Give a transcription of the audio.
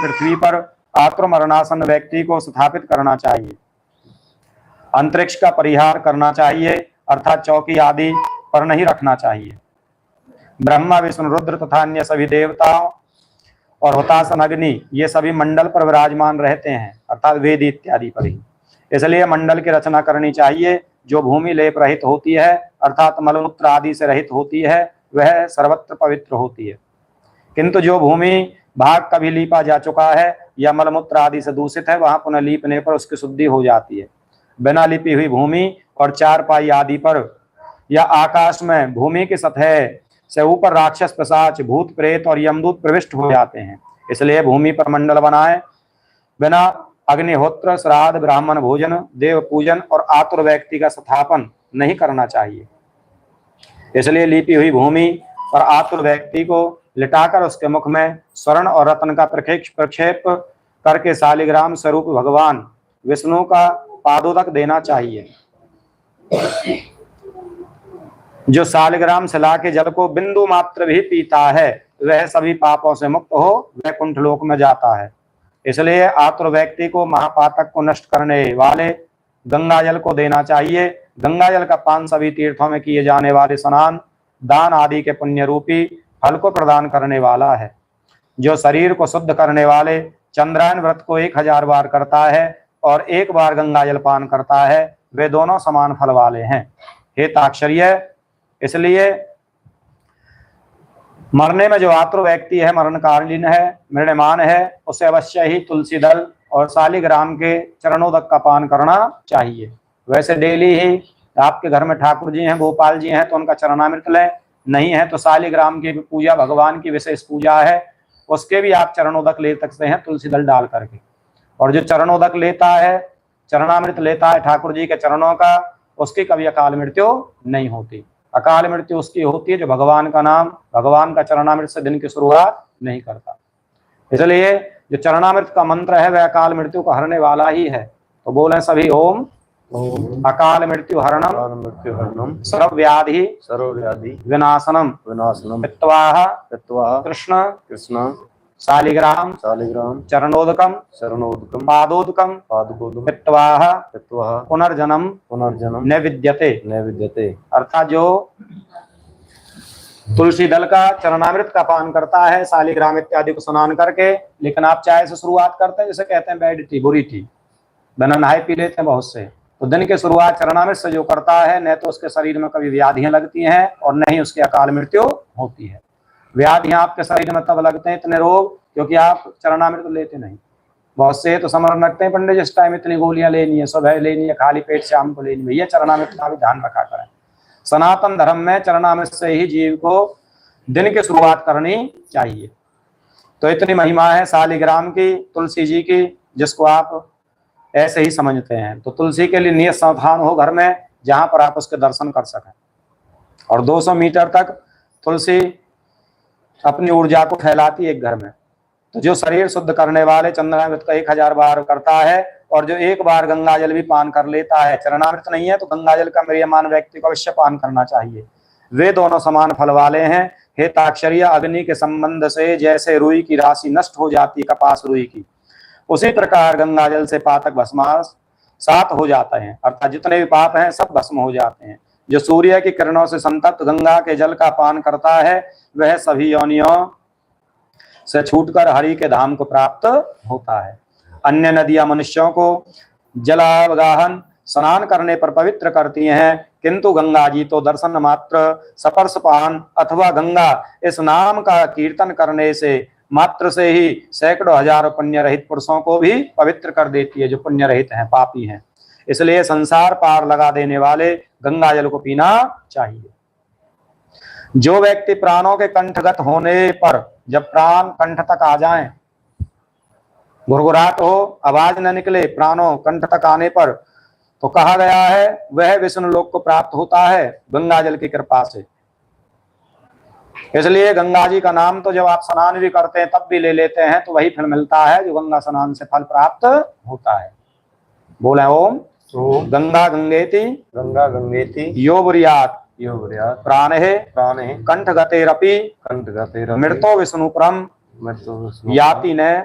पृथ्वी पर आत्मरणासन व्यक्ति को स्थापित करना चाहिए। अंतरिक्ष का परिहार करना चाहिए, अर्थात चौकी आदि पर नहीं रखना चाहिए। ब्रह्मा विष्णु रुद्र तथा अन्य सभी देवताओं और हुतासन अग्नि ये सभी मंडल पर विराजमान रहते हैं, अर्थात वेद इत्यादि पर ही। इसलिए मंडल की रचना करनी चाहिए। जो भूमि लेप रहित होती है, अर्थात मलमूत्र आदि से रहित होती है, वह सर्वत्र पवित्र होती है। किंतु जो भूमि भाग कभी लीपा जा चुका है या मलमूत्र आदि से दूषित है, वहां पुनः लीपने पर उसकी शुद्धि हो जाती है। बिना लिपी हुई भूमि और चारपाई आदि पर या आकाश में भूमि की सतह से ऊपर राक्षस पिशाच भूत प्रेत और यमदूत प्रविष्ट हो जाते हैं। इसलिए भूमि पर मंडल बनाए बिना अग्निहोत्र श्राद्ध ब्राह्मण भोजन देव पूजन और आतुर व्यक्ति का स्थापन नहीं करना चाहिए। इसलिए लिपी हुई भूमि पर आतुर व्यक्ति को लिटाकर उसके मुख में स्वर्ण और रत्न का प्रक्षेप करके शालिग्राम स्वरूप भगवान विष्णु का पादोदक देना चाहिए। जो शालिग्राम शिला के जल को बिंदु मात्र भी पीता है, वह सभी पापों से मुक्त हो वैकुंठ लोक में जाता है। इसलिए आतुर व्यक्ति को महापातक को नष्ट करने वाले गंगा जल को देना चाहिए। गंगा जल का पान सभी तीर्थों में किए जाने वाले स्नान दान आदि के पुण्य रूपी फल को प्रदान करने वाला है। जो शरीर को शुद्ध करने वाले चंद्रायन व्रत को 1000 बार करता है और 1 बार गंगा जल पान करता है, वे दोनों समान फल वाले हैं। हे ताक्षर्य, इसलिए मरने में जो आतुर व्यक्ति है, मरणकालीन है, मृण्यमान है, उसे अवश्य ही तुलसी दल और शालिग्राम के चरणोदक का पान करना चाहिए। वैसे डेली ही आपके घर में ठाकुर जी हैं, गोपाल जी हैं, तो उनका चरणामृत लें। नहीं है तो शालिग्राम की पूजा भगवान की विशेष पूजा है, उसके भी आप चरणोदक ले सकते हैं तुलसी दल डाल करके। और जो चरणोदक लेता है, चरणामृत लेता है ठाकुर जी के चरणों का, उसकी कभी अकाल मृत्यु नहीं होती। अकाल मृत्यु उसकी होती है जो भगवान का नाम, भगवान का चरणामृत से दिन की शुरुआत नहीं करता। इसलिए जो चरणामृत का मंत्र है वह अकाल मृत्यु को हरने वाला ही है। तो बोले सभी ओम अकाल मृत्यु हरणम सर्वव्याधि विनाशनम पित्वाह कृष्ण शालिग्राम चरणोदकम पादोदकम पित्वाह पुनर्जन्म नैविद्यते। अर्थात जो तुलसी दल का चरणामृत का पान करता है, शालिग्राम इत्यादि को स्नान करके, लेकिन आप चाय से शुरुआत करते हैं, जैसे कहते हैं बैड टी बुरी टी, बिना नहाए पी लेते हैं बहुत से। तो दिन की शुरुआत चरणामृत से जो करता है, न तो उसके शरीर में कभी व्याधियां लगती हैं और न ही उसकी अकाल मृत्यु होती है। व्याधियां आपके शरीर में तब लगते हैं इतने रोग, क्योंकि आप चरणामृत लेते नहीं। बहुत से तो समरण रखते हैं पंडित जिस टाइम इतनी गोलियां लेनी है, सुबह लेनी है, खाली पेट शाम को लेनी है। ये चरणामृत का भी ध्यान रखा करें। सनातन धर्म में चरणामृत से ही जीव को दिन की शुरुआत करनी चाहिए। तो इतनी महिमा है शालिग्राम की, तुलसी जी की, जिसको आप ऐसे ही समझते हैं। तो तुलसी के लिए नियत स्थान हो घर में, जहां पर आप उसके दर्शन कर सकें। और 200 मीटर तक तुलसी अपनी ऊर्जा को फैलाती है एक घर में। तो जो शरीर शुद्ध करने वाले चंद्रामृत का 1000 बार करता है और जो 1 बार गंगा जल भी पान कर लेता है, चरणामृत नहीं है तो गंगा जल का म्रियमान व्यक्ति को अवश्य पान करना चाहिए। वे दोनों समान फल वाले हैं। हे ताक्षर्य, अग्नि के संबंध से जैसे रुई की राशि नष्ट हो जाती है, कपास रुई की, उसी प्रकार गंगा जल से पातक भस्मास सात हो जाते हैं। अर्थात जितने भी पाप हैं सब भस्म हो जाते हैं। जो सूर्य की किरणों से संतप्त गंगा के जल का पान करता है, वह सभी योनियों से छूटकर हरि के धाम को प्राप्त होता है। अन्य नदियां मनुष्यों को जलावगाहन स्नान करने पर पवित्र करती हैं, किंतु गंगा जी तो दर्शन मात्र, स्पर्श पान अथवा गंगा इस नाम का कीर्तन करने से मात्र से ही सैकड़ों हजारों पुण्य रहित पुरुषों को भी पवित्र कर देती है, जो पुण्य रहित हैं, पापी हैं। इसलिए संसार पार लगा देने वाले गंगा जल को पीना चाहिए। जो व्यक्ति प्राणों के कंठगत होने पर, जब प्राण कंठ तक आ जाएं, घुरघुराहट हो, आवाज न निकले, प्राणों कंठ तक आने पर, तो कहा गया है वह विष्णु लोक को प्राप्त होता है गंगा जल की कृपा से। इसलिए गंगा जी का नाम तो जब आप स्नान भी करते हैं तब भी ले लेते हैं, तो वही फल मिलता है जो गंगा स्नान से फल प्राप्त होता है। बोले ओम गंगा गंगेति यो बुरियात प्राणे कंठगतेरपि मृतो विष्णुपुरम याति न